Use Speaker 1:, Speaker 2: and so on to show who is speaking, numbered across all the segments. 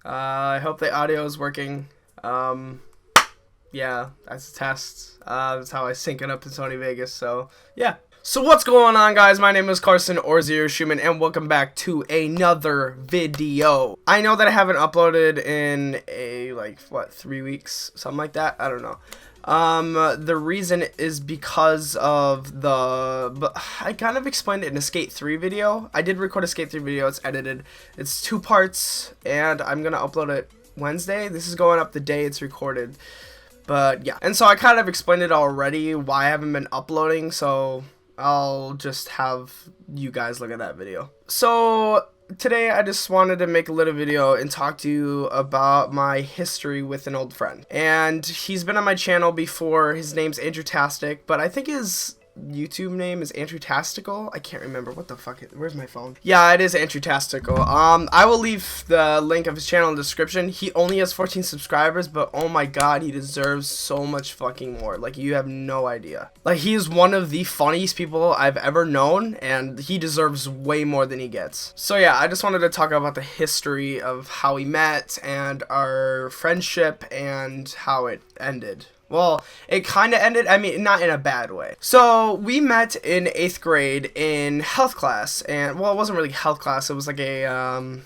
Speaker 1: I hope the audio is working. Yeah, that's a test. That's how I sync it up to Sony Vegas, so yeah. So what's going on, guys? My name is Carson or Zero Shoeman, and welcome back to another video. I know that I haven't uploaded in a, 3 weeks? Something like that? I don't know. The reason is because of but I kind of explained it in a Skate 3 video. I did record a Skate 3 video, it's edited. It's 2 parts, and I'm gonna upload it Wednesday. This is going up the day it's recorded. But yeah, and so I kind of explained it already why I haven't been uploading, so I'll just have you guys look at that video. So today I just wanted to make a little video and talk to you about my history with an old friend. And he's been on my channel before. His name's Andrew Tastic, but I think his YouTube name is Andrew Tastical. I can't remember. What the fuck? Where's my phone? Yeah, it is Andrew Tastical. I will leave the link of his channel in the description. He only has 14 subscribers, but oh my god, he deserves so much fucking more. Like, you have no idea. Like, he is one of the funniest people I've ever known, and he deserves way more than he gets. So yeah, I just wanted to talk about the history of how we met and our friendship and how it ended. Well, it kind of ended, I mean, not in a bad way. So, we met in 8th grade in health class, and, well, it wasn't really health class, it was like a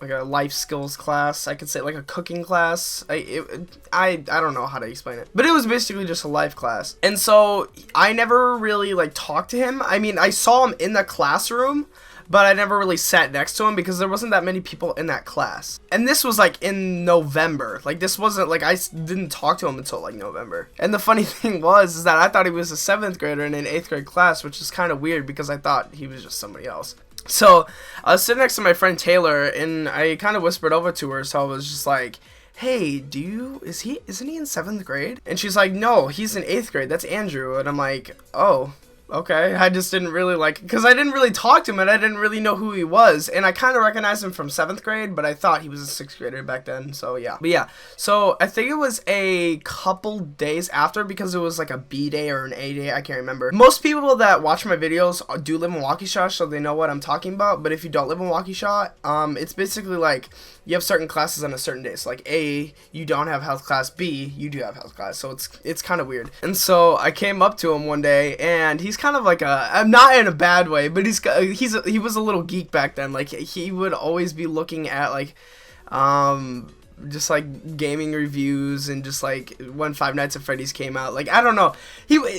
Speaker 1: life skills class, I could say, like a cooking class. I don't know how to explain it, but it was basically just a life class. And so, I never really, talked to him. I mean, I saw him in the classroom, but I never really sat next to him because there wasn't that many people in that class. And this was in November. This wasn't I didn't talk to him until November. And the funny thing is that I thought he was a 7th grader in an 8th grade class, which is kind of weird because I thought he was just somebody else. So I was sitting next to my friend Taylor, and I kind of whispered over to her. So I was just like, hey, isn't he in 7th grade? And she's like, no, he's in 8th grade. That's Andrew. And I'm like, oh, okay. I just didn't really because I didn't really talk to him and I didn't really know who he was. And I kind of recognized him from 7th grade, but I thought he was a 6th grader back then. So yeah. But yeah, so I think it was a couple days after, because it was like a B day or an A day. I can't remember. Most people that watch my videos do live in Waukesha, so they know what I'm talking about. But if you don't live in Waukesha, it's basically you have certain classes on a certain day. So A, you don't have health class. B, you do have health class. So it's kind of weird. And so I came up to him one day, and he's kind of I'm not in a bad way, but he was a little geek back then. He would always be looking at just gaming reviews, and just when Five Nights at Freddy's came out. I don't know,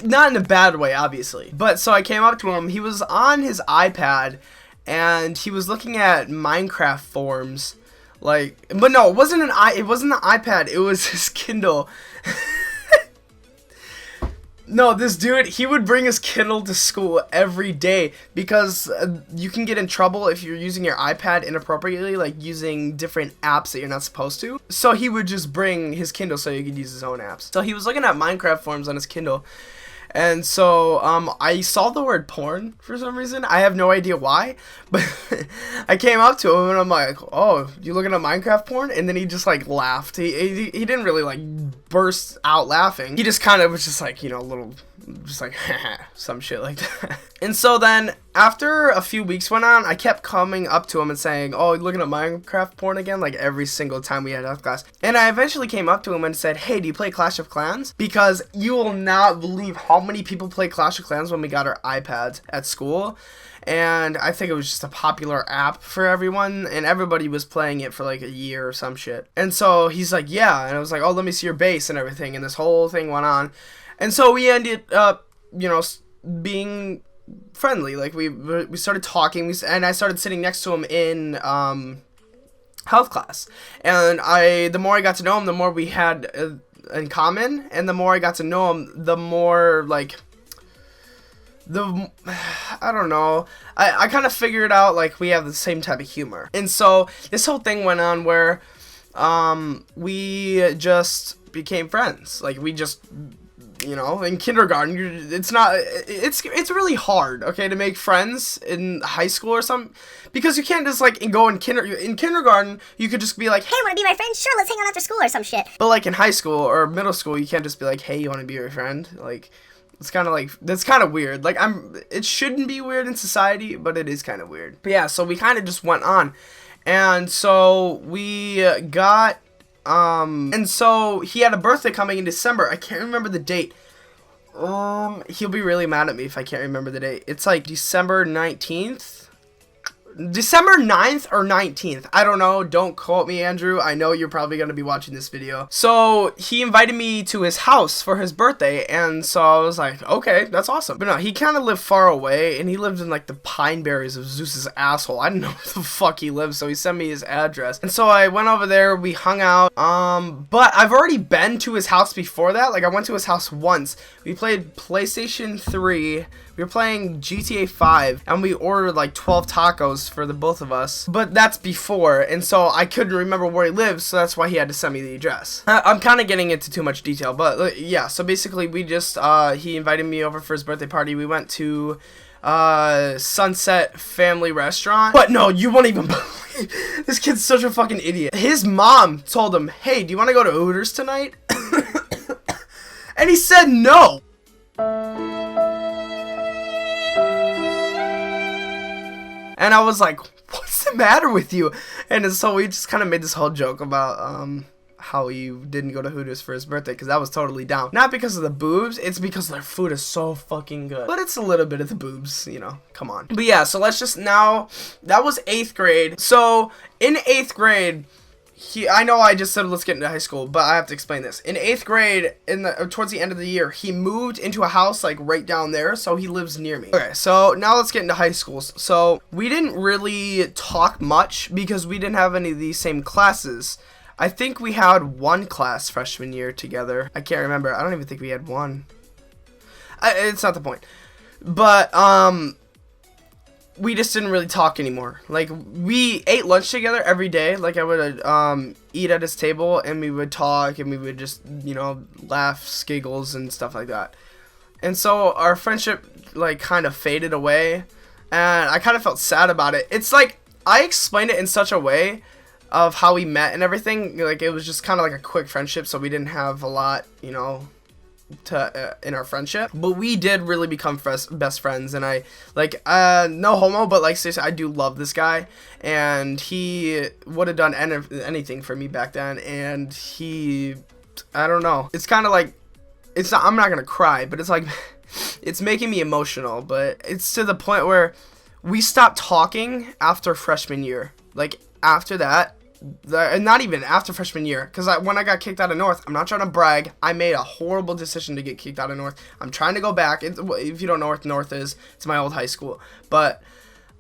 Speaker 1: not in a bad way, obviously. But so I came up to him. He was on his iPad, and he was looking at Minecraft forums. But no, it wasn't the iPad. It was his Kindle. No, this dude, he would bring his Kindle to school every day because you can get in trouble if you're using your iPad inappropriately, using different apps that you're not supposed to. So he would just bring his Kindle so he could use his own apps. So he was looking at Minecraft forums on his Kindle. And so, I saw the word porn for some reason. I have no idea why, but I came up to him and I'm like, oh, you looking at Minecraft porn? And then he just laughed. He didn't really burst out laughing. He just kind of was just a little, just some shit like that. And so then after a few weeks went on, I kept coming up to him and saying, oh, you looking at Minecraft porn again? Every single time we had health class. And I eventually came up to him and said, hey, do you play Clash of Clans? Because you will not believe how many people play Clash of Clans when we got our iPads at school. And I think it was just a popular app for everyone, and everybody was playing it for a year or some shit. And so he's like, yeah. And I was like, oh, let me see your base and everything. And this whole thing went on. And so we ended up, being friendly. We started talking, and I started sitting next to him in health class. And the more I got to know him, the more we had in common, and the more I got to know him, the more I don't know, I kind of figured out we have the same type of humor. And so this whole thing went on where we just became friends. We just, in kindergarten, it's really hard, okay, to make friends in high school or something, because you can't just go in kindergarten, you could just be like,
Speaker 2: hey, wanna be my friend? Sure, let's hang out after school or some shit.
Speaker 1: But in high school or middle school, you can't just be like, hey, you wanna be your friend? It's kind of that's kind of weird. It shouldn't be weird in society, but it is kind of weird. But yeah, so we kind of just went on. And so we got, and so he had a birthday coming in December. I can't remember the date. He'll be really mad at me if I can't remember the date. It's like December 19th. December 9th or 19th. I don't know. Don't quote me, Andrew. I know you're probably going to be watching this video. So he invited me to his house for his birthday. And so I was like, okay, that's awesome. But no, he kind of lived far away. And he lived in like the pine berries of Zeus's asshole. I didn't know where the fuck he lived. So he sent me his address. And so I went over there. We hung out. But I've already been to his house before that. Like I went to his house once. We played PlayStation 3. We were playing GTA 5 and we ordered like 12 tacos for the both of us, but that's before, and so I couldn't remember where he lives, so that's why he had to send me the address. I'm kind of getting into too much detail, but yeah, so basically we just, he invited me over for his birthday party. We went to Sunset Family Restaurant, but no, you won't even believe, this kid's such a fucking idiot. His mom told him, hey, do you want to go to Hooters tonight? And he said no. And I was like, what's the matter with you? And so we just kind of made this whole joke about how he didn't go to Hooters for his birthday, because that was totally down. Not because of the boobs, it's because their food is so fucking good. But it's a little bit of the boobs, you know, come on. But yeah, so let's just now, that was 8th grade. So in 8th grade, I know I just said let's get into high school, but I have to explain this. In 8th grade, towards the end of the year, he moved into a house like right down there, so he lives near me. Okay, so now let's get into high school. So we didn't really talk much because we didn't have any of these same classes. I think we had one class freshman year together. I can't remember. I don't even think we had one. It's not the point. But we just didn't really talk anymore. Like, we ate lunch together every day. Like, I would eat at his table, and we would talk, and we would just, you know, laugh, giggles, and stuff like that. And so our friendship, like, kind of faded away, and I kind of felt sad about it. It's like, I explained it in such a way of how we met and everything. Like, it was just kind of like a quick friendship, so we didn't have a lot, you know, in our friendship, but we did really become best friends. And I like no homo, but like seriously, I do love this guy, and he would have done anything for me back then. And I don't know, it's kind of like, it's not, I'm not gonna cry, but it's like it's making me emotional. But it's to the point where we stopped talking after freshman year. Like after that, and not even after freshman year, because when I got kicked out of North, I'm not trying to brag, I made a horrible decision to get kicked out of North. I'm trying to go back. If you don't know where North is, it's my old high school. But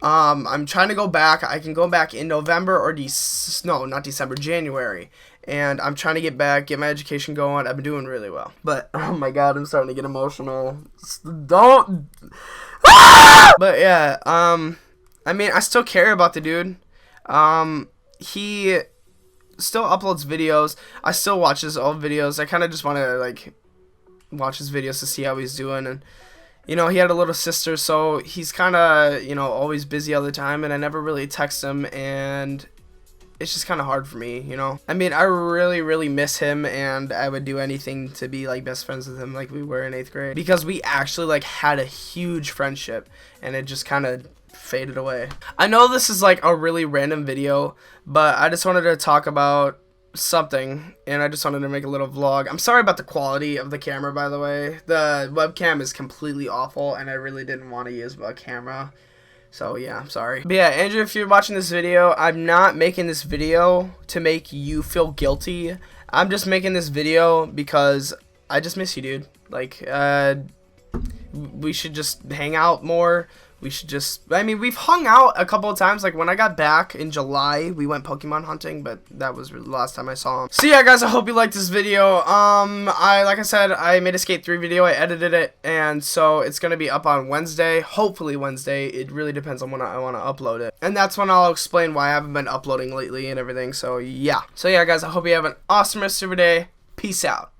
Speaker 1: I'm trying to go back. I can go back in November or not December, January. And I'm trying to get back, get my education going. I've been doing really well. But oh my god, I'm starting to get emotional. Don't. But yeah, I mean, I still care about the dude. He still uploads videos. I still watch his old videos. I kind of just want to like watch his videos to see how he's doing. And you know, he had a little sister, so he's kind of, you know, always busy all the time, and I never really text him, and it's just kind of hard for me, you know. I mean, I really miss him, and I would do anything to be like best friends with him like we were in 8th grade, because we actually like had a huge friendship, and it just kind of faded away. I know this is like a really random video, but I just wanted to talk about something, and I just wanted to make a little vlog. I'm sorry about the quality of the camera, by the way. The webcam is completely awful, and I really didn't want to use a camera. So yeah, I'm sorry. But yeah, Andrew, if you're watching this video, I'm not making this video to make you feel guilty. I'm just making this video because I just miss you, dude. Like, we should just hang out more. We should just, I mean, we've hung out a couple of times. Like when I got back in July, we went Pokemon hunting, but that was the last time I saw him. So yeah, guys, I hope you liked this video. Like I said, I made a Skate 3 video. I edited it, and so it's going to be up on Wednesday, hopefully Wednesday. It really depends on when I want to upload it. And that's when I'll explain why I haven't been uploading lately and everything. So yeah. So yeah, guys, I hope you have an awesome rest of your day. Peace out.